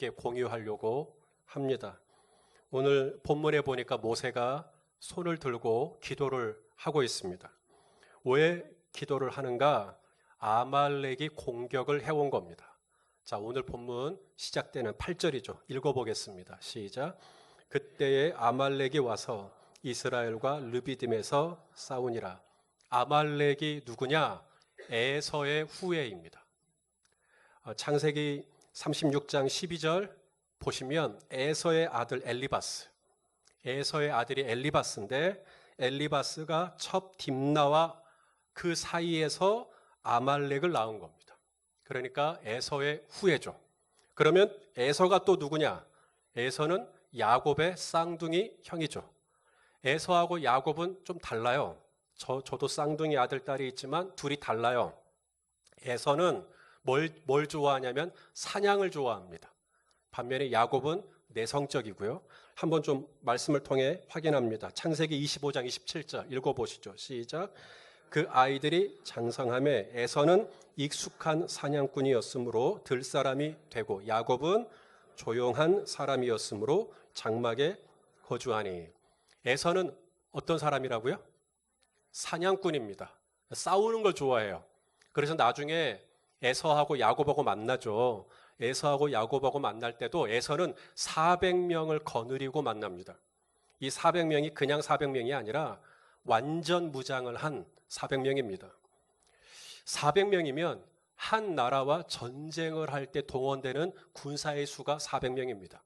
함께 공유하려고 합니다. 오늘 본문에 보니까 모세가 손을 들고 기도를 하고 있습니다. 왜 기도를 하는가? 아말렉이 공격을 해온 겁니다. 자, 오늘 본문 시작되는 8절이죠. 읽어보겠습니다. 시작. 그때에 아말렉이 와서 이스라엘과 르비딤에서 싸우니라. 아말렉이 누구냐? 에서의 후예입니다. 창세기 36장 12절 보시면 에서의 아들 엘리바스, 에서의 아들이 엘리바스인데 엘리바스가 첩 딥나와 그 사이에서 아말렉을 낳은 겁니다. 그러니까 에서의 후예죠. 그러면 에서가 또 누구냐? 에서는 야곱의 쌍둥이 형이죠. 에서하고 야곱은 좀 달라요. 저도 쌍둥이 아들, 딸이 있지만 둘이 달라요. 에서는 뭘 좋아하냐면 사냥을 좋아합니다. 반면에 야곱은 내성적이고요. 한번 좀 말씀을 통해 확인합니다. 창세기 25장 27절 읽어보시죠. 시작. 그 아이들이 장성함에 에서는 익숙한 사냥꾼이었으므로 들사람이 되고 야곱은 조용한 사람이었으므로 장막에 거주하니. 에서는 어떤 사람이라고요? 사냥꾼입니다. 싸우는 걸 좋아해요. 그래서 나중에 에서하고 야곱하고 만나죠. 에서하고 야곱하고 만날 때도 에서는 400명을 거느리고 만납니다. 이 400명이 그냥 400명이 아니라 완전 무장을 한 400명입니다. 400명이면 한 나라와 전쟁을 할 때 동원되는 군사의 수가 400명입니다.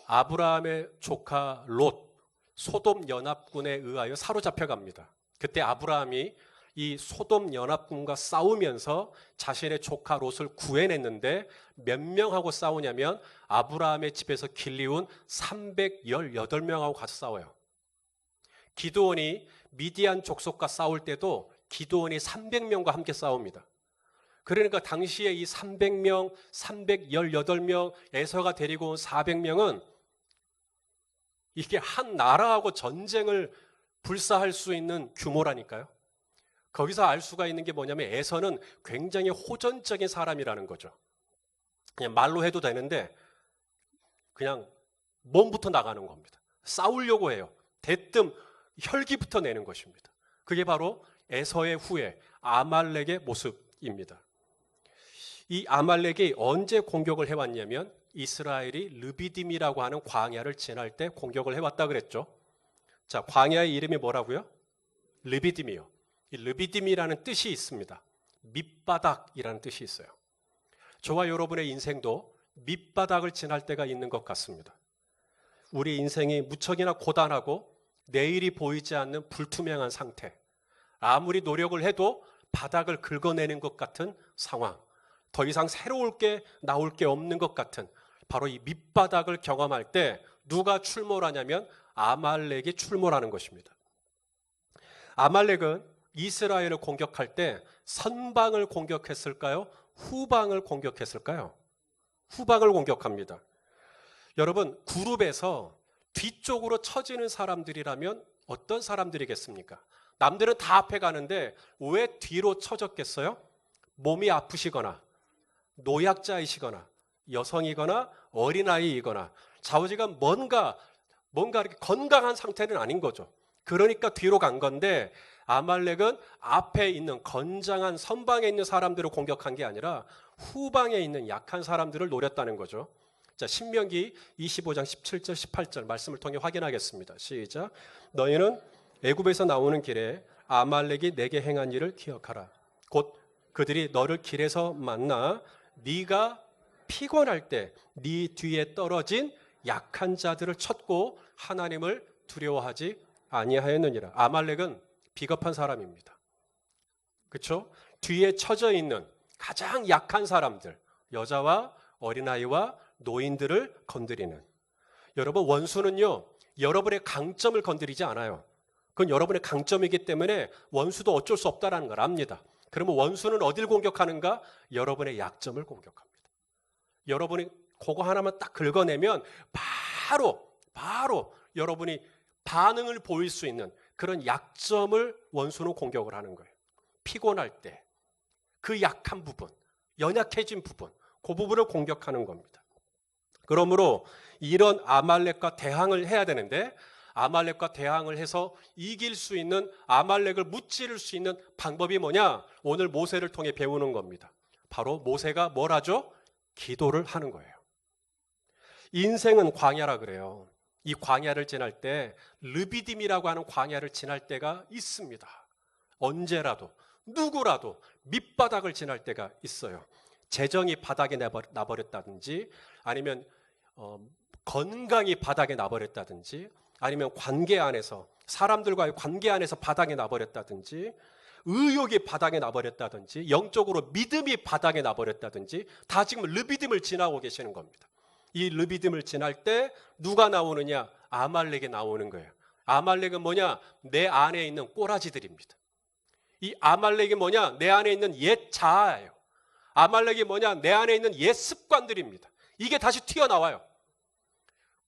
아브라함의 조카 롯, 소돔 연합군에 의하여 사로잡혀갑니다. 그때 아브라함이 이 소돔 연합군과 싸우면서 자신의 조카 롯을 구해냈는데 몇 명하고 싸우냐면 아브라함의 집에서 길리운 318명하고 가서 싸워요. 기드온이 미디안 족속과 싸울 때도 기드온이 300명과 함께 싸웁니다. 그러니까 당시에 이 300명, 318명, 에서가 데리고 온 400명은 이게 한 나라하고 전쟁을 불사할 수 있는 규모라니까요. 거기서 알 수가 있는 게 뭐냐면 에서는 굉장히 호전적인 사람이라는 거죠. 그냥 말로 해도 되는데 그냥 몸부터 나가는 겁니다. 싸우려고 해요. 대뜸 혈기부터 내는 것입니다. 그게 바로 에서의 후예 아말렉의 모습입니다. 이 아말렉이 언제 공격을 해왔냐면 이스라엘이 르비딤이라고 하는 광야를 지날 때 공격을 해왔다 그랬죠. 자, 광야의 이름이 뭐라고요? 르비딤이요. 이 르비딤이라는 뜻이 있습니다. 밑바닥이라는 뜻이 있어요. 저와 여러분의 인생도 밑바닥을 지날 때가 있는 것 같습니다. 우리 인생이 무척이나 고단하고 내일이 보이지 않는 불투명한 상태, 아무리 노력을 해도 바닥을 긁어내는 것 같은 상황, 더 이상 새로울 게 나올 게 없는 것 같은 바로 이 밑바닥을 경험할 때 누가 출몰하냐면 아말렉이 출몰하는 것입니다. 아말렉은 이스라엘을 공격할 때 선방을 공격했을까요? 후방을 공격했을까요? 후방을 공격합니다. 여러분, 그룹에서 뒤쪽으로 처지는 사람들이라면 어떤 사람들이겠습니까? 남들은 다 앞에 가는데 왜 뒤로 처졌겠어요? 몸이 아프시거나 노약자이시거나 여성이거나 어린아이이거나 좌우지간 뭔가 이렇게 건강한 상태는 아닌 거죠. 그러니까 뒤로 간 건데 아말렉은 앞에 있는 건장한 선방에 있는 사람들을 공격한 게 아니라 후방에 있는 약한 사람들을 노렸다는 거죠. 자, 신명기 25장 17절 18절 말씀을 통해 확인하겠습니다. 시작. 너희는 애굽에서 나오는 길에 아말렉이 내게 행한 일을 기억하라. 곧 그들이 너를 길에서 만나 네가 피곤할 때 네 뒤에 떨어진 약한 자들을 쳤고 하나님을 두려워하지 아니하였느니라. 아말렉은 비겁한 사람입니다. 그렇죠? 뒤에 처져 있는 가장 약한 사람들, 여자와 어린아이와 노인들을 건드리는. 여러분, 원수는요, 여러분의 강점을 건드리지 않아요. 그건 여러분의 강점이기 때문에 원수도 어쩔 수 없다는 걸 압니다. 그러면 원수는 어딜 공격하는가? 여러분의 약점을 공격합니다. 여러분이 그거 하나만 딱 긁어내면 바로 여러분이 반응을 보일 수 있는 그런 약점을 원수는 공격을 하는 거예요. 피곤할 때 그 약한 부분, 연약해진 부분, 그 부분을 공격하는 겁니다. 그러므로 이런 아말렉과 대항을 해야 되는데 아말렉과 대항을 해서 이길 수 있는, 아말렉을 무찌를 수 있는 방법이 뭐냐? 오늘 모세를 통해 배우는 겁니다. 바로 모세가 뭘 하죠? 기도를 하는 거예요. 인생은 광야라 그래요. 이 광야를 지날 때 르비딤이라고 하는 광야를 지날 때가 있습니다. 언제라도 누구라도 밑바닥을 지날 때가 있어요. 재정이 바닥에 나버렸다든지 아니면 건강이 바닥에 나버렸다든지 아니면 관계 안에서, 사람들과의 관계 안에서 바닥에 나버렸다든지 의욕이 바닥에 나버렸다든지 영적으로 믿음이 바닥에 나버렸다든지 다 지금 르비딤을 지나고 계시는 겁니다. 이 르비딤을 지날 때 누가 나오느냐? 아말렉이 나오는 거예요. 아말렉은 뭐냐? 내 안에 있는 꼬라지들입니다. 이 아말렉이 뭐냐? 내 안에 있는 옛 자아예요. 아말렉이 뭐냐? 내 안에 있는 옛 습관들입니다. 이게 다시 튀어나와요.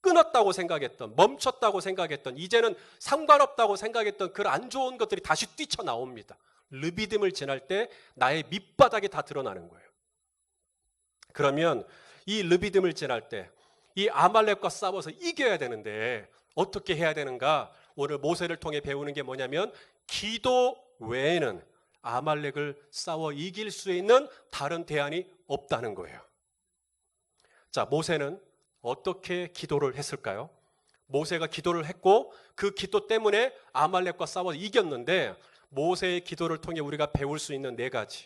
끊었다고 생각했던, 멈췄다고 생각했던, 이제는 상관없다고 생각했던 그런 안 좋은 것들이 다시 뛰쳐나옵니다. 르비딤을 지날 때 나의 밑바닥이 다 드러나는 거예요. 그러면 이 르비딤을 지날 때 이 아말렉과 싸워서 이겨야 되는데 어떻게 해야 되는가? 오늘 모세를 통해 배우는 게 뭐냐면 기도 외에는 아말렉을 싸워 이길 수 있는 다른 대안이 없다는 거예요. 자, 모세는 어떻게 기도를 했을까요? 모세가 기도를 했고 그 기도 때문에 아말렉과 싸워 이겼는데 모세의 기도를 통해 우리가 배울 수 있는 4가지.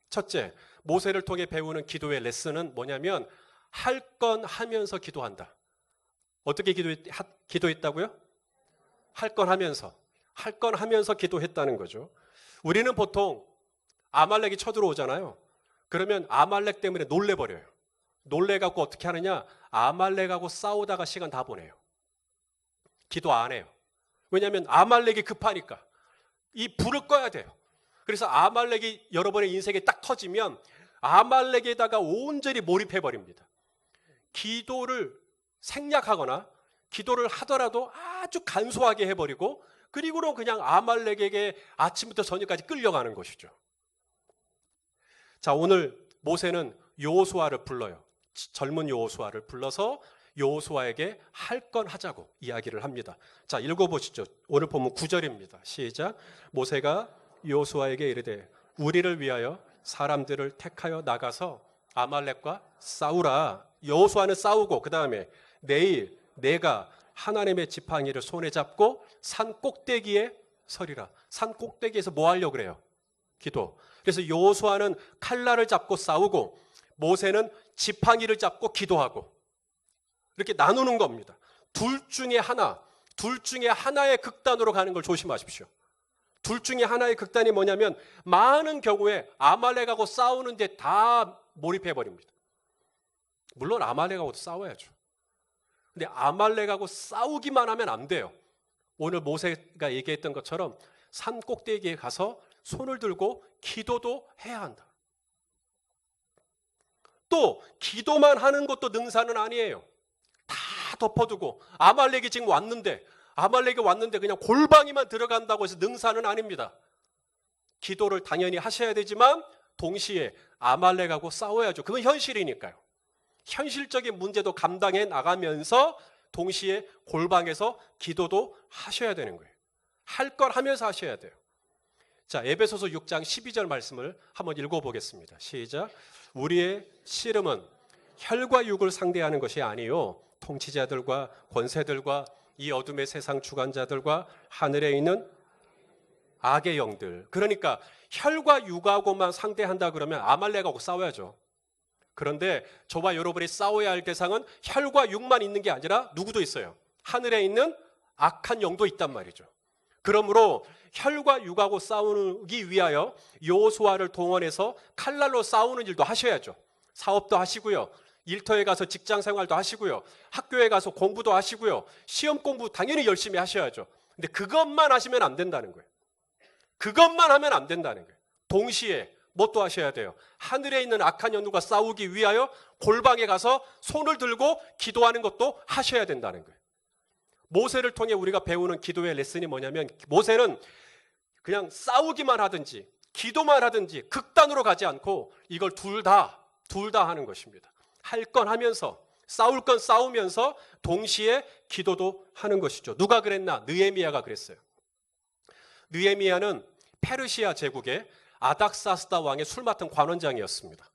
첫째, 모세를 통해 배우는 기도의 레슨은 뭐냐면 할 건 하면서 기도한다. 어떻게 기도했다고요? 할 건 하면서. 할 건 하면서 기도했다는 거죠. 우리는 보통 아말렉이 쳐들어오잖아요. 그러면 아말렉 때문에 놀래버려요. 놀래갖고 어떻게 하느냐? 아말렉하고 싸우다가 시간 다 보내요. 기도 안 해요. 왜냐하면 아말렉이 급하니까. 이 불을 꺼야 돼요. 그래서 아말렉이 여러분의 인생에 딱 터지면 아말렉에다가 온전히 몰입해버립니다. 기도를 생략하거나 기도를 하더라도 아주 간소하게 해버리고 그리고는 그냥 아말렉에게 아침부터 저녁까지 끌려가는 것이죠. 자, 오늘 모세는 여호수아를 불러요. 젊은 여호수아를 불러서 여호수아에게 할 건 하자고 이야기를 합니다. 자, 읽어보시죠. 오늘 보면 9절입니다. 시작. 모세가 여호수아에게 이르되 우리를 위하여 사람들을 택하여 나가서 아말렉과 싸우라. 여호수아는 싸우고 그 다음에 내일 내가 하나님의 지팡이를 손에 잡고 산 꼭대기에 서리라. 산 꼭대기에서 뭐 하려고 그래요? 기도. 그래서 여호수아는 칼날을 잡고 싸우고 모세는 지팡이를 잡고 기도하고 이렇게 나누는 겁니다. 둘 중에 하나의 극단으로 가는 걸 조심하십시오. 둘 중에 하나의 극단이 뭐냐면 많은 경우에 아말렉하고 싸우는데 다 몰입해버립니다. 물론 아말렉하고도 싸워야죠. 근데 아말렉하고 싸우기만 하면 안 돼요. 오늘 모세가 얘기했던 것처럼 산 꼭대기에 가서 손을 들고 기도도 해야 한다. 또 기도만 하는 것도 능사는 아니에요. 다 덮어두고 아말렉이 지금 왔는데 그냥 골방이만 들어간다고 해서 능사는 아닙니다. 기도를 당연히 하셔야 되지만 동시에 아말렉하고 싸워야죠. 그건 현실이니까요. 현실적인 문제도 감당해 나가면서 동시에 골방에서 기도도 하셔야 되는 거예요. 할 걸 하면서 하셔야 돼요. 자, 에베소서 6장 12절 말씀을 한번 읽어보겠습니다. 시작. 우리의 씨름은 혈과 육을 상대하는 것이 아니요 통치자들과 권세들과 이 어둠의 세상 주관자들과 하늘에 있는 악의 영들. 그러니까 혈과 육하고만 상대한다 그러면 아말렉하고 싸워야죠. 그런데 저와 여러분이 싸워야 할 대상은 혈과 육만 있는 게 아니라 누구도 있어요. 하늘에 있는 악한 영도 있단 말이죠. 그러므로 혈과 육하고 싸우기 위하여 여호수아를 동원해서 칼날로 싸우는 일도 하셔야죠. 사업도 하시고요. 일터에 가서 직장 생활도 하시고요. 학교에 가서 공부도 하시고요. 시험 공부 당연히 열심히 하셔야죠. 근데 그것만 하시면 안 된다는 거예요. 그것만 하면 안 된다는 거예요. 동시에 뭣도 하셔야 돼요. 하늘에 있는 악한 영들과 싸우기 위하여 골방에 가서 손을 들고 기도하는 것도 하셔야 된다는 거예요. 모세를 통해 우리가 배우는 기도의 레슨이 뭐냐면 모세는 그냥 싸우기만 하든지 기도만 하든지 극단으로 가지 않고 이걸 둘 다 하는 것입니다. 할 건 하면서 싸울 건 싸우면서 동시에 기도도 하는 것이죠. 누가 그랬나? 느헤미야가 그랬어요. 느헤미야는 페르시아 제국의 아닥사스다 왕의 술 맡은 관원장이었습니다.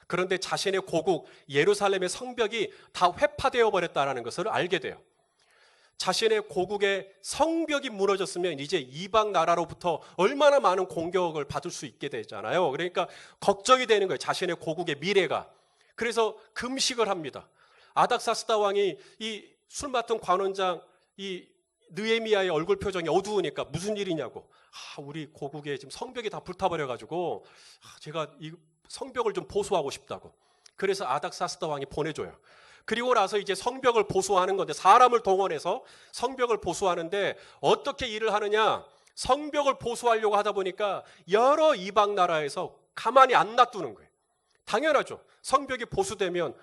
그런데 자신의 고국 예루살렘의 성벽이 다 회파되어 버렸다는 것을 알게 돼요. 자신의 고국의 성벽이 무너졌으면 이제 이방 나라로부터 얼마나 많은 공격을 받을 수 있게 되잖아요. 그러니까 걱정이 되는 거예요. 자신의 고국의 미래가. 그래서 금식을 합니다. 아닥사스다 왕이 이 술 맡은 관원장 이 느헤미야의 얼굴 표정이 어두우니까 무슨 일이냐고. 우리 고국에 지금 성벽이 다 불타버려가지고 제가 이 성벽을 좀 보수하고 싶다고. 그래서 아닥사스다 왕이 보내줘요. 그리고 나서 이제 성벽을 보수하는 건데 사람을 동원해서 성벽을 보수하는데 어떻게 일을 하느냐. 성벽을 보수하려고 하다 보니까 여러 이방 나라에서 가만히 안 놔두는 거예요. 당연하죠. 성벽이 보수되면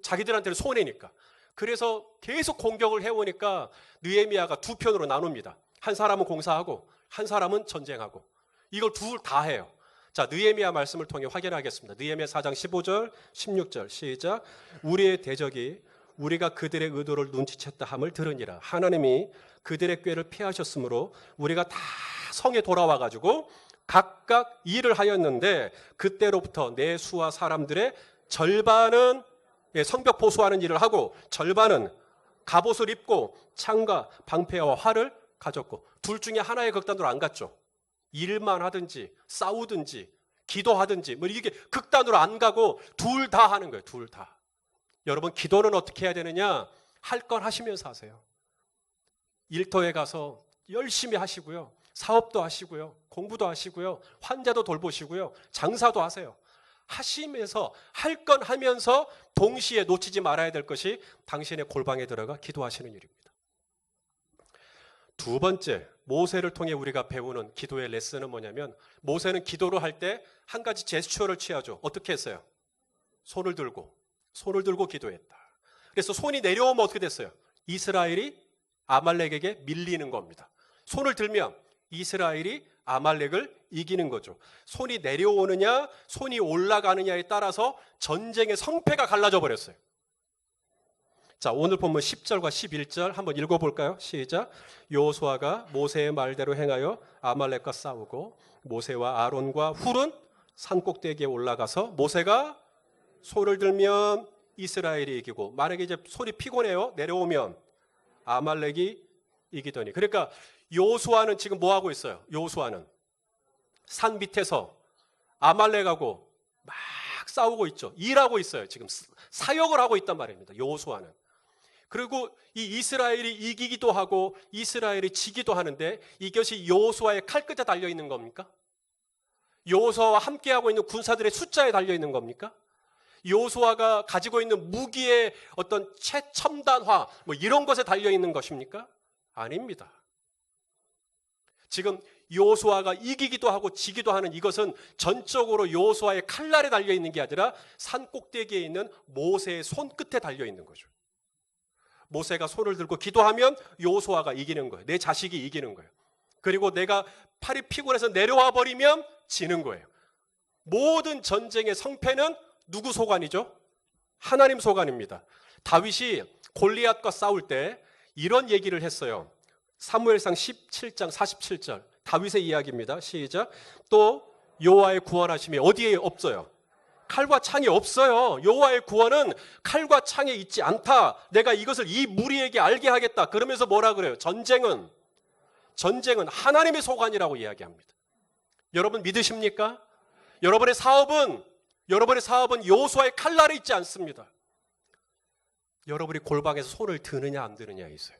자기들한테는 손해니까. 그래서 계속 공격을 해오니까 느헤미야가 두 편으로 나눕니다. 한 사람은 공사하고 한 사람은 전쟁하고. 이걸 둘 다 해요. 자, 느헤미야 말씀을 통해 확인하겠습니다. 느헤미야 4장 15절, 16절 시작. 우리의 대적이 우리가 그들의 의도를 눈치챘다 함을 들으니라. 하나님이 그들의 꾀를 피하셨으므로 우리가 다 성에 돌아와 가지고 각각 일을 하였는데 그때로부터 내 수와 사람들의 절반은 성벽 보수하는 일을 하고 절반은 갑옷을 입고 창과 방패와 활을 가졌고 둘 중에 하나의 극단으로 안 갔죠. 일만 하든지 싸우든지 기도하든지 뭐 이게 극단으로 안 가고 둘 다 하는 거예요. 둘 다. 여러분 기도는 어떻게 해야 되느냐? 할 건 하시면서 하세요. 일터에 가서 열심히 하시고요. 사업도 하시고요. 공부도 하시고요. 환자도 돌보시고요. 장사도 하세요. 하시면서 할 건 하면서 동시에 놓치지 말아야 될 것이 당신의 골방에 들어가 기도하시는 일입니다. 두 번째, 모세를 통해 우리가 배우는 기도의 레슨은 뭐냐면 모세는 기도를 할 때 한 가지 제스처를 취하죠. 어떻게 했어요? 손을 들고 기도했다. 그래서 손이 내려오면 어떻게 됐어요? 이스라엘이 아말렉에게 밀리는 겁니다. 손을 들면 이스라엘이 아말렉을 이기는 거죠. 손이 내려오느냐 손이 올라가느냐에 따라서 전쟁의 성패가 갈라져 버렸어요. 자, 오늘 본문 10절과 11절 한번 읽어볼까요? 시작. 여호수아가 모세의 말대로 행하여 아말렉과 싸우고 모세와 아론과 훌은 산꼭대기에 올라가서 모세가 손을 들면 이스라엘이 이기고 만약에 이제 손이 피곤해요. 내려오면 아말렉이 이기더니. 그러니까 여호수아는 지금 뭐 하고 있어요? 여호수아는 산 밑에서 아말렉하고 막 싸우고 있죠. 일하고 있어요. 지금 사역을 하고 있단 말입니다. 여호수아는. 그리고 이 이스라엘이 이기기도 하고 이스라엘이 지기도 하는데 이것이 여호수아의 칼끝에 달려 있는 겁니까? 여호수아와 함께하고 있는 군사들의 숫자에 달려 있는 겁니까? 여호수아가 가지고 있는 무기의 어떤 최첨단화 뭐 이런 것에 달려 있는 것입니까? 아닙니다. 지금 여호수아가 이기기도 하고 지기도 하는 이것은 전적으로 여호수아의 칼날에 달려 있는 게 아니라 산 꼭대기에 있는 모세의 손끝에 달려 있는 거죠. 모세가 손을 들고 기도하면 여호수아가 이기는 거예요. 내 자식이 이기는 거예요. 그리고 내가 팔이 피곤해서 내려와 버리면 지는 거예요. 모든 전쟁의 성패는 누구 소관이죠? 하나님 소관입니다. 다윗이 골리앗과 싸울 때 이런 얘기를 했어요. 사무엘상 17장 47절 다윗의 이야기입니다. 시작. 또 여호와의 구원하심이 어디에 없어요? 칼과 창이 없어요. 여호와의 구원은 칼과 창에 있지 않다. 내가 이것을 이 무리에게 알게 하겠다. 그러면서 뭐라 그래요? 전쟁은 하나님의 소관이라고 이야기합니다. 여러분 믿으십니까? 여러분의 사업은 여호수아의 칼날에 있지 않습니다. 여러분이 골방에서 손을 드느냐 안 드느냐에 있어요.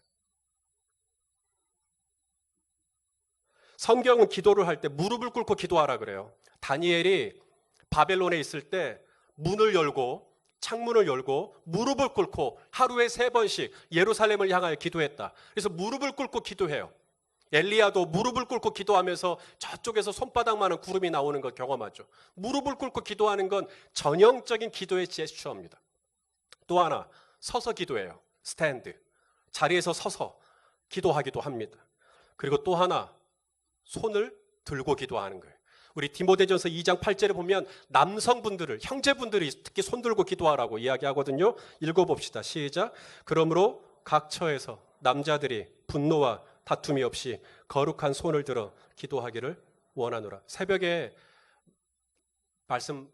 성경은 기도를 할 때 무릎을 꿇고 기도하라 그래요. 다니엘이 바벨론에 있을 때 문을 열고 창문을 열고 무릎을 꿇고 하루에 3번씩 예루살렘을 향하여 기도했다. 그래서 무릎을 꿇고 기도해요. 엘리야도 무릎을 꿇고 기도하면서 저쪽에서 손바닥만한 구름이 나오는 걸 경험하죠. 무릎을 꿇고 기도하는 건 전형적인 기도의 제스처입니다. 또 하나 서서 기도해요. 스탠드. 자리에서 서서 기도하기도 합니다. 그리고 또 하나 손을 들고 기도하는 거예요. 우리 디모데전서 2장 8절에 보면 남성분들을, 형제분들이 특히 손 들고 기도하라고 이야기하거든요. 읽어봅시다. 시작. 그러므로 각 처에서 남자들이 분노와 다툼이 없이 거룩한 손을 들어 기도하기를 원하노라. 새벽에 말씀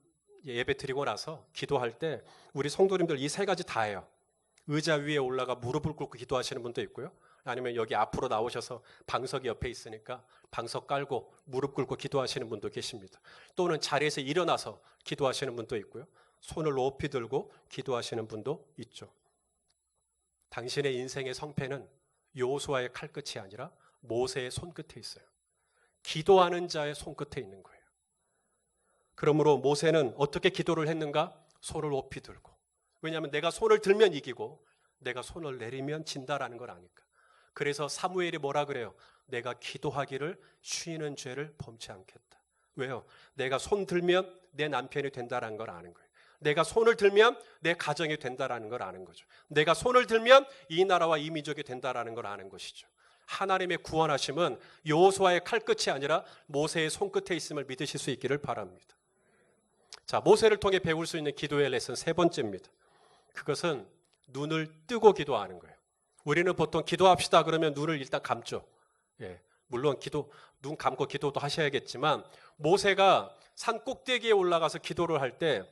예배 드리고 나서 기도할 때 우리 성도님들 이 세 가지 다 해요. 의자 위에 올라가 무릎을 꿇고 기도하시는 분도 있고요. 아니면 여기 앞으로 나오셔서 방석이 옆에 있으니까 방석 깔고 무릎 꿇고 기도하시는 분도 계십니다. 또는 자리에서 일어나서 기도하시는 분도 있고요. 손을 높이 들고 기도하시는 분도 있죠. 당신의 인생의 성패는 여호수아의 칼끝이 아니라 모세의 손끝에 있어요. 기도하는 자의 손끝에 있는 거예요. 그러므로 모세는 어떻게 기도를 했는가? 손을 높이 들고. 왜냐하면 내가 손을 들면 이기고 내가 손을 내리면 진다라는 걸 아니까. 그래서 사무엘이 뭐라 그래요? 내가 기도하기를 쉬는 죄를 범치 않겠다. 왜요? 내가 손 들면 내 남편이 된다라는 걸 아는 거예요. 내가 손을 들면 내 가정이 된다라는 걸 아는 거죠. 내가 손을 들면 이 나라와 이 민족이 된다라는 걸 아는 것이죠. 하나님의 구원하심은 여호수아의 칼끝이 아니라 모세의 손끝에 있음을 믿으실 수 있기를 바랍니다. 자, 모세를 통해 배울 수 있는 기도의 레슨 세 번째입니다. 그것은 눈을 뜨고 기도하는 거예요. 우리는 보통 기도합시다 그러면 눈을 일단 감죠. 물론 눈 감고 기도도 하셔야겠지만 모세가 산 꼭대기에 올라가서 기도를 할 때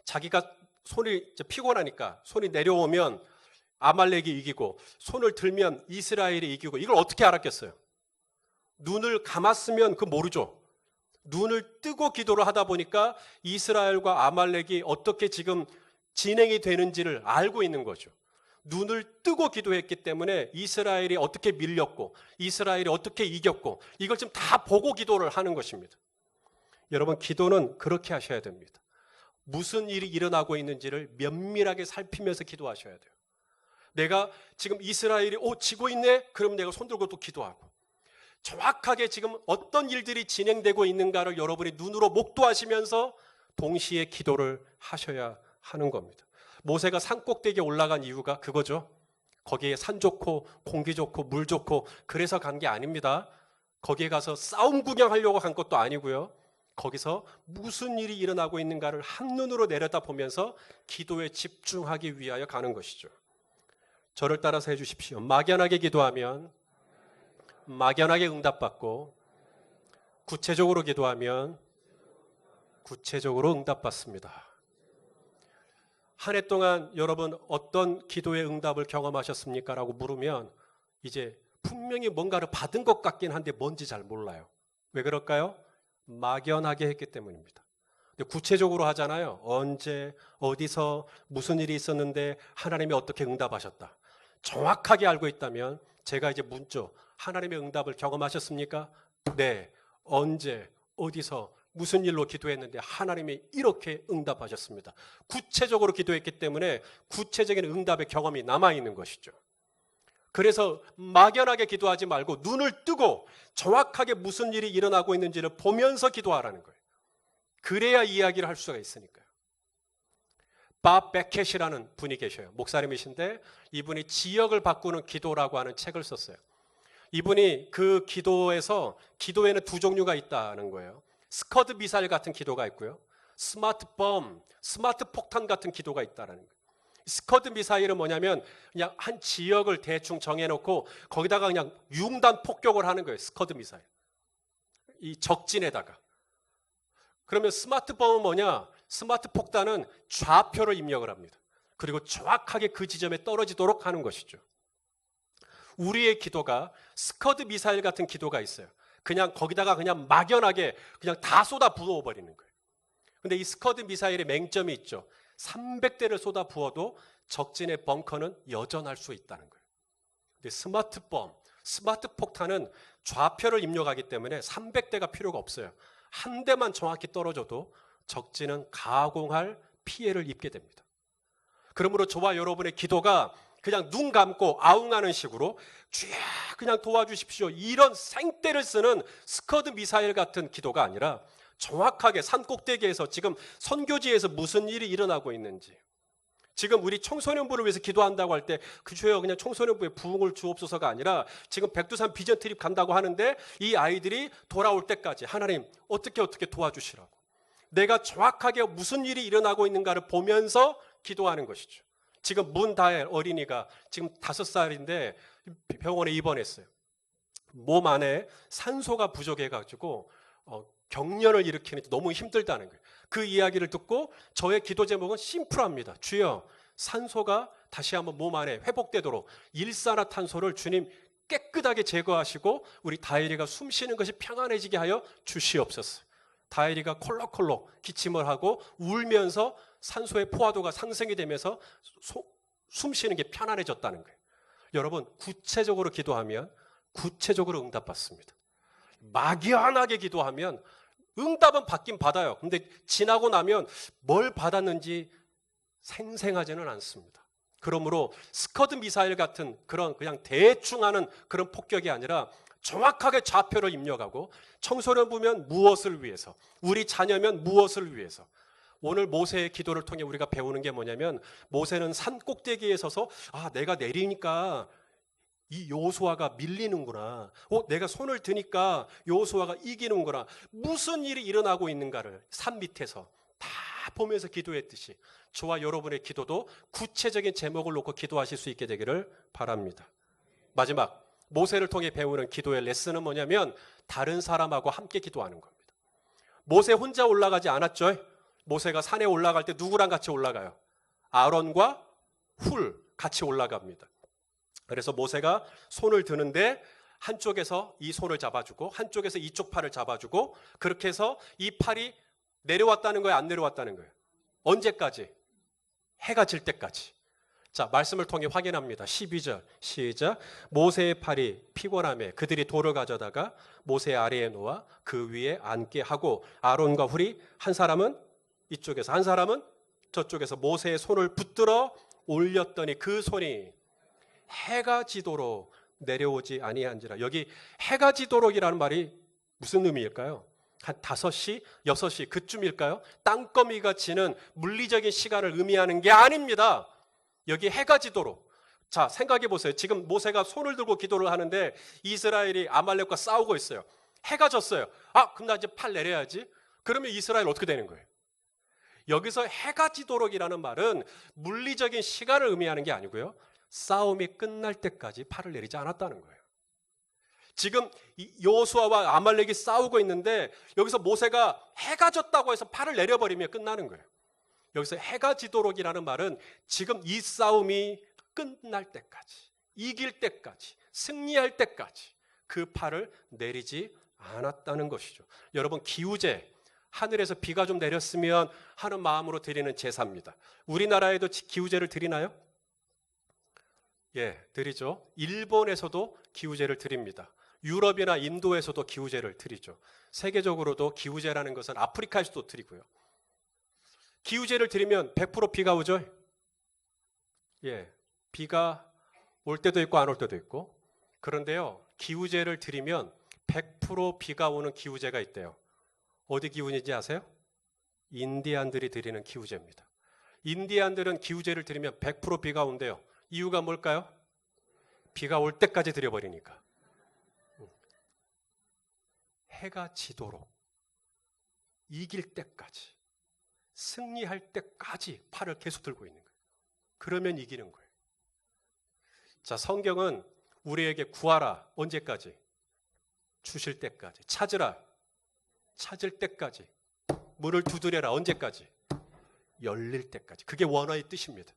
자기가 손이 피곤하니까 손이 내려오면 아말렉이 이기고 손을 들면 이스라엘이 이기고 이걸 어떻게 알았겠어요? 눈을 감았으면 그거 모르죠. 눈을 뜨고 기도를 하다 보니까 이스라엘과 아말렉이 어떻게 지금 진행이 되는지를 알고 있는 거죠. 눈을 뜨고 기도했기 때문에 이스라엘이 어떻게 밀렸고 이스라엘이 어떻게 이겼고 이걸 지금 다 보고 기도를 하는 것입니다. 여러분, 기도는 그렇게 하셔야 됩니다. 무슨 일이 일어나고 있는지를 면밀하게 살피면서 기도하셔야 돼요. 내가 지금 이스라엘이 지고 있네? 그럼 내가 손 들고 또 기도하고 정확하게 지금 어떤 일들이 진행되고 있는가를 여러분이 눈으로 목도하시면서 동시에 기도를 하셔야 하는 겁니다. 모세가 산꼭대기에 올라간 이유가 그거죠. 거기에 산 좋고 공기 좋고 물 좋고 그래서 간 게 아닙니다. 거기에 가서 싸움 구경하려고 간 것도 아니고요. 거기서 무슨 일이 일어나고 있는가를 한눈으로 내려다보면서 기도에 집중하기 위하여 가는 것이죠. 저를 따라서 해주십시오. 막연하게 기도하면 막연하게 응답받고 구체적으로 기도하면 구체적으로 응답받습니다. 한 해 동안 여러분 어떤 기도의 응답을 경험하셨습니까? 라고 물으면 이제 분명히 뭔가를 받은 것 같긴 한데 뭔지 잘 몰라요. 왜 그럴까요? 막연하게 했기 때문입니다. 근데 구체적으로 하잖아요. 언제, 어디서, 무슨 일이 있었는데 하나님이 어떻게 응답하셨다. 정확하게 알고 있다면 제가 이제 묻죠. 하나님의 응답을 경험하셨습니까? 네. 언제, 어디서, 무슨 일로 기도했는데 하나님이 이렇게 응답하셨습니다. 구체적으로 기도했기 때문에 구체적인 응답의 경험이 남아있는 것이죠. 그래서 막연하게 기도하지 말고 눈을 뜨고 정확하게 무슨 일이 일어나고 있는지를 보면서 기도하라는 거예요. 그래야 이야기를 할 수가 있으니까요. 밥 베켓이라는 분이 계셔요. 목사님이신데 이분이 지역을 바꾸는 기도라고 하는 책을 썼어요. 이분이 그 기도에는 두 종류가 있다는 거예요. 스커드 미사일 같은 기도가 있고요. 스마트 폭탄 같은 기도가 있다는 거예요. 스커드 미사일은 뭐냐면 그냥 한 지역을 대충 정해놓고 거기다가 그냥 융단 폭격을 하는 거예요. 스커드 미사일. 이 적진에다가. 그러면 스마트bom은 뭐냐? 스마트 폭탄은 좌표를 입력을 합니다. 그리고 정확하게 그 지점에 떨어지도록 하는 것이죠. 우리의 기도가 스커드 미사일 같은 기도가 있어요. 그냥 거기다가 그냥 막연하게 그냥 다 쏟아 부어버리는 거예요. 근데 이 스커드 미사일의 맹점이 있죠. 300대를 쏟아 부어도 적진의 벙커는 여전할 수 있다는 거예요. 근데 스마트 폭탄은 좌표를 입력하기 때문에 300대가 필요가 없어요. 한 대만 정확히 떨어져도 적진은 가공할 피해를 입게 됩니다. 그러므로 저와 여러분의 기도가 그냥 눈 감고 아웅하는 식으로 주야 그냥 도와주십시오. 이런 생떼를 쓰는 스커드 미사일 같은 기도가 아니라 정확하게 산 꼭대기에서 지금 선교지에서 무슨 일이 일어나고 있는지 지금 우리 청소년부를 위해서 기도한다고 할 때 그 주여 그냥 청소년부에 부흥을 주옵소서가 아니라 지금 백두산 비전 트립 간다고 하는데 이 아이들이 돌아올 때까지 하나님 어떻게 도와주시라고 내가 정확하게 무슨 일이 일어나고 있는가를 보면서 기도하는 것이죠. 지금 문다혜 어린이가 지금 5살인데 병원에 입원했어요. 몸 안에 산소가 부족해가지고 경련을 일으키는데 너무 힘들다는 거예요. 그 이야기를 듣고 저의 기도 제목은 심플합니다. 주여 산소가 다시 한번 몸 안에 회복되도록 일산화탄소를 주님 깨끗하게 제거하시고 우리 다혜리가 숨 쉬는 것이 평안해지게 하여 주시옵소서. 다혜리가 콜록콜록 기침을 하고 울면서 산소의 포화도가 상승이 되면서 숨 쉬는 게 편안해졌다는 거예요. 여러분 구체적으로 기도하면 구체적으로 응답받습니다. 막연하게 기도하면 응답은 받긴 받아요. 근데 지나고 나면 뭘 받았는지 생생하지는 않습니다. 그러므로 스커드 미사일 같은 그런 그냥 대충 하는 그런 폭격이 아니라 정확하게 좌표를 입력하고 청소년 보면 무엇을 위해서, 우리 자녀면 무엇을 위해서. 오늘 모세의 기도를 통해 우리가 배우는 게 뭐냐면 모세는 산 꼭대기에 서서 내가 내리니까 이 여호수아가 밀리는구나. 내가 손을 드니까 여호수아가 이기는구나. 무슨 일이 일어나고 있는가를 산 밑에서 다 보면서 기도했듯이 저와 여러분의 기도도 구체적인 제목을 놓고 기도하실 수 있게 되기를 바랍니다. 마지막 모세를 통해 배우는 기도의 레슨은 뭐냐면 다른 사람하고 함께 기도하는 겁니다. 모세 혼자 올라가지 않았죠. 모세가 산에 올라갈 때 누구랑 같이 올라가요? 아론과 훌 같이 올라갑니다. 그래서 모세가 손을 드는데 한쪽에서 이 손을 잡아주고 한쪽에서 이쪽 팔을 잡아주고 그렇게 해서 이 팔이 내려왔다는 거예요? 안 내려왔다는 거예요? 언제까지? 해가 질 때까지. 자, 말씀을 통해 확인합니다. 12절 시작. 모세의 팔이 피곤함에 그들이 돌을 가져다가 모세 아래에 놓아 그 위에 앉게 하고 아론과 훌이 한 사람은 이쪽에서 한 사람은 저쪽에서 모세의 손을 붙들어 올렸더니 그 손이 해가 지도록 내려오지 아니한지라. 여기 해가 지도록이라는 말이 무슨 의미일까요? 한 5시, 6시 그쯤일까요? 땅거미가 지는 물리적인 시간을 의미하는 게 아닙니다. 여기 해가 지도록. 자, 생각해 보세요. 지금 모세가 손을 들고 기도를 하는데 이스라엘이 아말렉과 싸우고 있어요. 해가 졌어요. 그럼 나 이제 팔 내려야지. 그러면 이스라엘 어떻게 되는 거예요? 여기서 해가 지도록이라는 말은 물리적인 시간을 의미하는 게 아니고요. 싸움이 끝날 때까지 팔을 내리지 않았다는 거예요. 지금 여호수아와 아말렉이 싸우고 있는데 여기서 모세가 해가 졌다고 해서 팔을 내려버리면 끝나는 거예요. 여기서 해가 지도록이라는 말은 지금 이 싸움이 끝날 때까지, 이길 때까지, 승리할 때까지 그 팔을 내리지 않았다는 것이죠. 여러분 기우제, 하늘에서 비가 좀 내렸으면 하는 마음으로 드리는 제사입니다. 우리나라에도 기우제를 드리나요? 예, 드리죠. 일본에서도 기우제를 드립니다. 유럽이나 인도에서도 기우제를 드리죠. 세계적으로도 기우제라는 것은 아프리카에서도 드리고요. 기우제를 드리면 100% 비가 오죠? 예, 비가 올 때도 있고 안 올 때도 있고. 그런데요, 기우제를 드리면 100% 비가 오는 기우제가 있대요. 어디 기운인지 아세요? 인디안들이 드리는 기우제입니다. 인디안들은 기우제를 드리면 100% 비가 온대요. 이유가 뭘까요? 비가 올 때까지 드려버리니까. 해가 지도록 이길 때까지 승리할 때까지 팔을 계속 들고 있는 거예요. 그러면 이기는 거예요. 자, 성경은 우리에게 구하라 언제까지? 주실 때까지. 찾으라 찾을 때까지. 문을 두드려라 언제까지? 열릴 때까지. 그게 원어의 뜻입니다.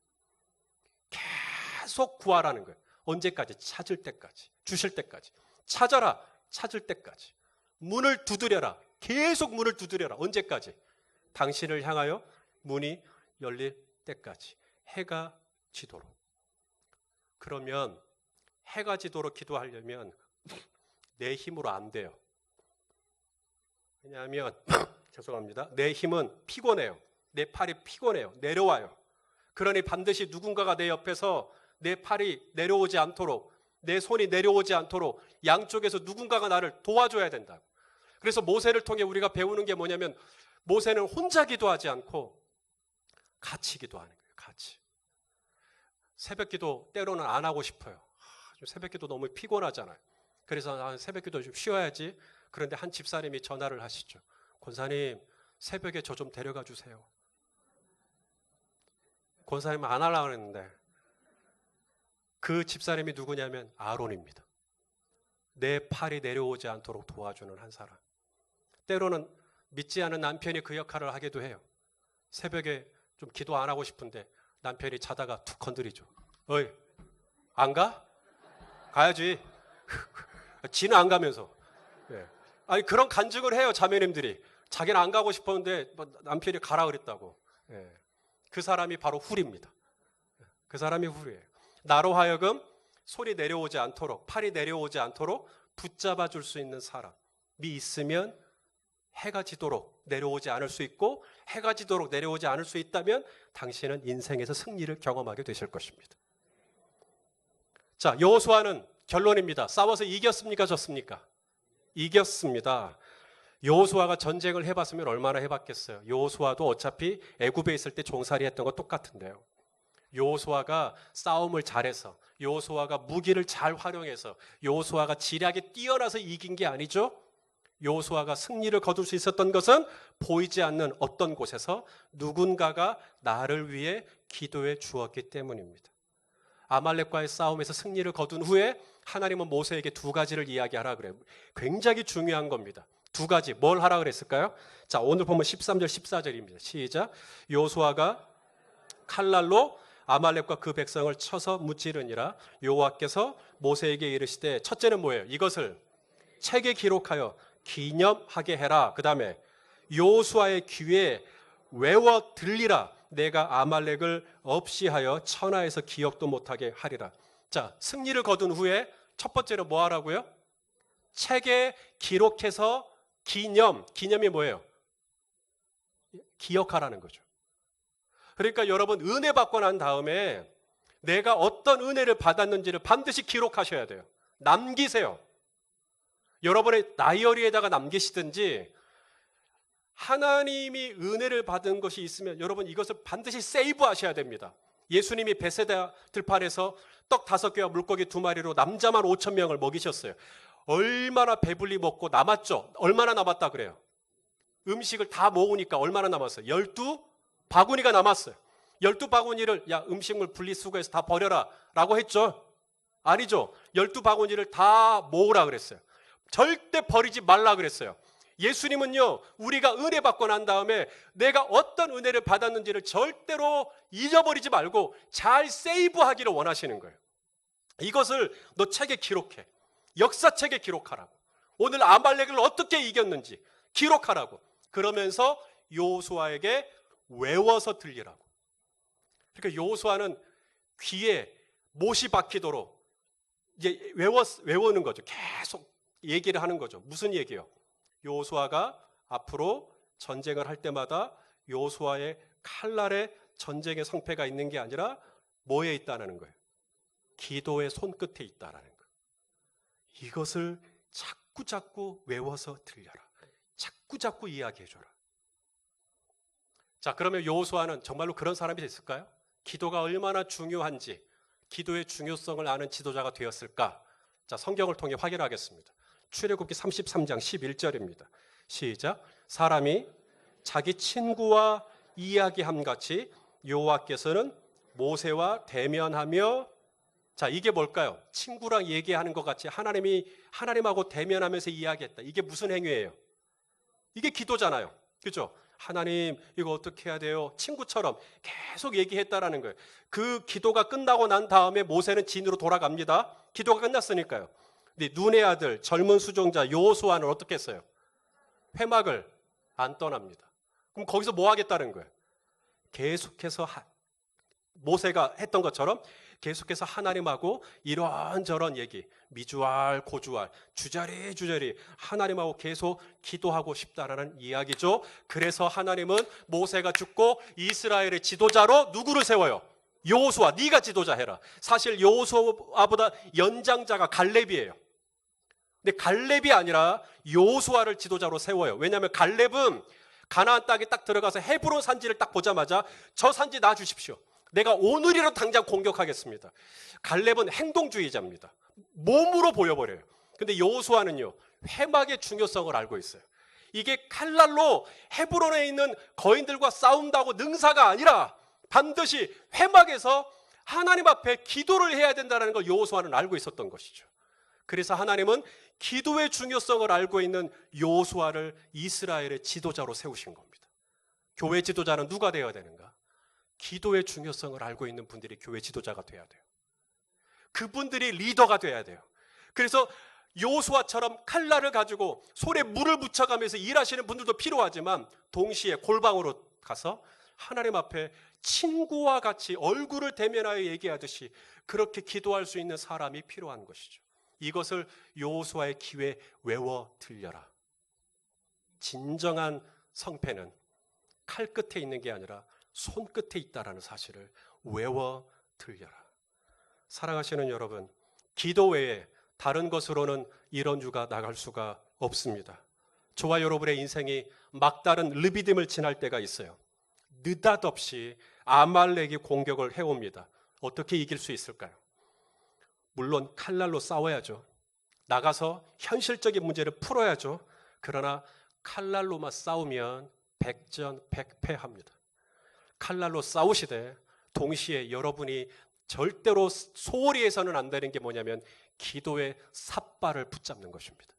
계속 구하라는 거예요. 언제까지? 찾을 때까지. 주실 때까지. 찾아라 찾을 때까지. 문을 두드려라. 계속 문을 두드려라. 언제까지? 당신을 향하여 문이 열릴 때까지. 해가 지도록. 그러면 해가 지도록 기도하려면 내 힘으로 안 돼요. 왜냐하면 죄송합니다. 내 힘은 피곤해요. 내 팔이 피곤해요. 내려와요. 그러니 반드시 누군가가 내 옆에서 내 팔이 내려오지 않도록, 내 손이 내려오지 않도록 양쪽에서 누군가가 나를 도와줘야 된다. 그래서 모세를 통해 우리가 배우는 게 뭐냐면 모세는 혼자 기도하지 않고 같이 기도하는 거예요. 같이. 새벽기도 때로는 안 하고 싶어요. 새벽기도 너무 피곤하잖아요. 그래서 새벽기도 좀 쉬어야지. 그런데 한 집사님이 전화를 하시죠. 권사님, 새벽에 저 좀 데려가 주세요. 권사님 안 하려고 했는데 그 집사님이 누구냐면 아론입니다. 내 팔이 내려오지 않도록 도와주는 한 사람. 때로는 믿지 않은 남편이 그 역할을 하기도 해요. 새벽에 좀 기도 안 하고 싶은데 남편이 자다가 툭 건드리죠. 어이, 안 가? 가야지. 지는 안 가면서. 예. 아니 그런 간증을 해요, 자매님들이. 자기는 안 가고 싶었는데 남편이 가라 그랬다고. 예. 그 사람이 바로 훌입니다. 그 사람이 훌이에요. 나로 하여금 손이 내려오지 않도록, 팔이 내려오지 않도록 붙잡아 줄 수 있는 사람이 있으면 해가 지도록 내려오지 않을 수 있고, 해가 지도록 내려오지 않을 수 있다면 당신은 인생에서 승리를 경험하게 되실 것입니다. 자, 여호수아는 결론입니다. 싸워서 이겼습니까? 졌습니까? 이겼습니다. 여호수아가 전쟁을 해봤으면 얼마나 해봤겠어요. 여호수아도 어차피 애굽에 있을 때 종살이 했던 거 똑같은데요. 여호수아가 싸움을 잘해서, 여호수아가 무기를 잘 활용해서, 여호수아가 지략에 뛰어나서 이긴 게 아니죠. 여호수아가 승리를 거둘 수 있었던 것은 보이지 않는 어떤 곳에서 누군가가 나를 위해 기도해 주었기 때문입니다. 아말렉과의 싸움에서 승리를 거둔 후에 하나님은 모세에게 두 가지를 이야기하라 그래요. 굉장히 중요한 겁니다. 두 가지. 뭘 하라 그랬을까요? 자, 오늘 보면 13절 14절입니다. 시작. 여호수아가 칼날로 아말렉과 그 백성을 쳐서 무찌르니라. 여호와께서 모세에게 이르시되, 첫째는 뭐예요? 이것을 책에 기록하여 기념하게 해라. 그 다음에 여호수아의 귀에 외워 들리라. 내가 아말렉을 없이 하여 천하에서 기억도 못하게 하리라. 자, 승리를 거둔 후에 첫 번째로 뭐 하라고요? 책에 기록해서 기념이 뭐예요? 기억하라는 거죠. 그러니까 여러분, 은혜 받고 난 다음에 내가 어떤 은혜를 받았는지를 반드시 기록하셔야 돼요. 남기세요. 여러분의 다이어리에다가 남기시든지, 하나님이 은혜를 받은 것이 있으면 여러분 이것을 반드시 세이브 하셔야 됩니다. 예수님이 베세다 들판에서 떡 5개와 물고기 2마리로 남자만 5,000명을 먹이셨어요. 얼마나 배불리 먹고 남았죠? 얼마나 남았다 그래요? 음식을 다 모으니까 얼마나 남았어요? 12바구니가 남았어요. 12바구니를 야, 음식물 분리수거해서 다 버려라 라고 했죠? 아니죠. 12바구니를 다 모으라 그랬어요. 절대 버리지 말라 그랬어요. 예수님은요, 우리가 은혜 받고 난 다음에 내가 어떤 은혜를 받았는지를 절대로 잊어버리지 말고 잘 세이브하기를 원하시는 거예요. 이것을 너 책에 기록해. 역사책에 기록하라고. 오늘 아말렉을 어떻게 이겼는지 기록하라고. 그러면서 여호수아에게 외워서 들리라고. 그러니까 여호수아는 귀에 못이 박히도록 이제 외우는 거죠. 계속 얘기를 하는 거죠. 무슨 얘기요? 여호수아가 앞으로 전쟁을 할 때마다 여호수아의 칼날에 전쟁의 성패가 있는 게 아니라 뭐에 있다는 거예요? 기도의 손끝에 있다는 거예요. 이것을 자꾸 외워서 들려라. 자꾸 이야기해줘라. 자, 그러면 여호수아는 정말로 그런 사람이 됐을까요? 기도가 얼마나 중요한지, 기도의 중요성을 아는 지도자가 되었을까? 자, 성경을 통해 확인하겠습니다. 출애굽기 33장 11절입니다. 시작. 사람이 자기 친구와 이야기함 같이 여호와께서는 모세와 대면하며, 자, 이게 뭘까요? 친구랑 얘기하는 것 같이 하나님하고 대면하면서 이야기했다. 이게 무슨 행위예요? 이게 기도잖아요. 그죠? 하나님, 이거 어떻게 해야 돼요? 친구처럼 계속 얘기했다라는 거예요. 그 기도가 끝나고 난 다음에 모세는 진으로 돌아갑니다. 기도가 끝났으니까요. 근데 눈의 아들, 젊은 수종자 여호수아는 어떻게 했어요? 회막을 안 떠납니다. 그럼 거기서 뭐 하겠다는 거예요? 계속해서 모세가 했던 것처럼 계속해서 하나님하고 이런저런 얘기, 미주알, 고주알, 주저리 하나님하고 계속 기도하고 싶다라는 이야기죠. 그래서 하나님은 모세가 죽고 이스라엘의 지도자로 누구를 세워요? 여호수아, 네가 지도자 해라. 사실 여호수아보다 연장자가 갈렙이에요. 근데 갈렙이 아니라 여호수아를 지도자로 세워요. 왜냐하면 갈렙은 가나안 땅에 딱 들어가서 헤브론 산지를 딱 보자마자 저 산지 놔주십시오. 내가 오늘이라도 당장 공격하겠습니다. 갈렙은 행동주의자입니다. 몸으로 보여버려요. 근데 여호수아는요, 회막의 중요성을 알고 있어요. 이게 칼날로 헤브론에 있는 거인들과 싸운다고 능사가 아니라 반드시 회막에서 하나님 앞에 기도를 해야 된다는 걸 여호수아는 알고 있었던 것이죠. 그래서 하나님은 기도의 중요성을 알고 있는 여호수아를 이스라엘의 지도자로 세우신 겁니다. 교회 지도자는 누가 되어야 되는가? 기도의 중요성을 알고 있는 분들이 교회 지도자가 돼야 돼요. 그분들이 리더가 돼야 돼요. 그래서 여호수아처럼 칼날을 가지고 손에 물을 묻혀가면서 일하시는 분들도 필요하지만 동시에 골방으로 가서 하나님 앞에 친구와 같이 얼굴을 대면하여 얘기하듯이 그렇게 기도할 수 있는 사람이 필요한 것이죠. 이것을 여호수아의 귀에 외워 들려라. 진정한 성패는 칼 끝에 있는 게 아니라 손끝에 있다라는 사실을 외워 들려라. 사랑하시는 여러분, 기도 외에 다른 것으로는 이런 주가 나갈 수가 없습니다. 저와 여러분의 인생이 막다른 르비딤을 지날 때가 있어요. 느닷없이 아말렉이 공격을 해옵니다. 어떻게 이길 수 있을까요? 물론 칼날로 싸워야죠. 나가서 현실적인 문제를 풀어야죠. 그러나 칼날로만 싸우면 백전백패합니다. 칼날로 싸우시되 동시에 여러분이 절대로 소홀히 해서는 안 되는 게 뭐냐면 기도의 삿발을 붙잡는 것입니다.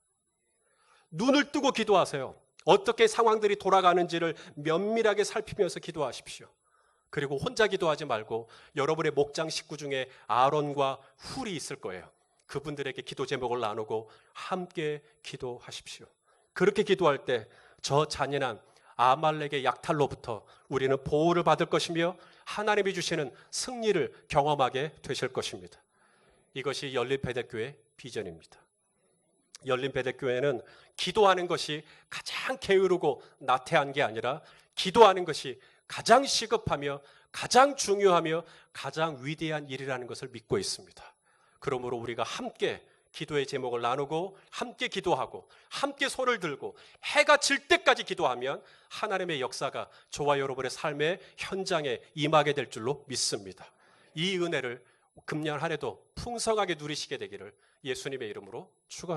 눈을 뜨고 기도하세요. 어떻게 상황들이 돌아가는지를 면밀하게 살피면서 기도하십시오. 그리고 혼자 기도하지 말고 여러분의 목장 식구 중에 아론과 훌이 있을 거예요. 그분들에게 기도 제목을 나누고 함께 기도하십시오. 그렇게 기도할 때 저 잔인한 아말렉의 약탈로부터 우리는 보호를 받을 것이며 하나님이 주시는 승리를 경험하게 되실 것입니다. 이것이 열린배대교회 비전입니다. 열린배대교회는 기도하는 것이 가장 게으르고 나태한 게 아니라 기도하는 것이 가장 시급하며 가장 중요하며 가장 위대한 일이라는 것을 믿고 있습니다. 그러므로 우리가 함께 기도의 제목을 나누고 함께 기도하고 함께 손을 들고 해가 질 때까지 기도하면 하나님의 역사가 저와 여러분의 삶의 현장에 임하게 될 줄로 믿습니다. 이 은혜를 금년 한 해도 풍성하게 누리시게 되기를 예수님의 이름으로 축원합니다.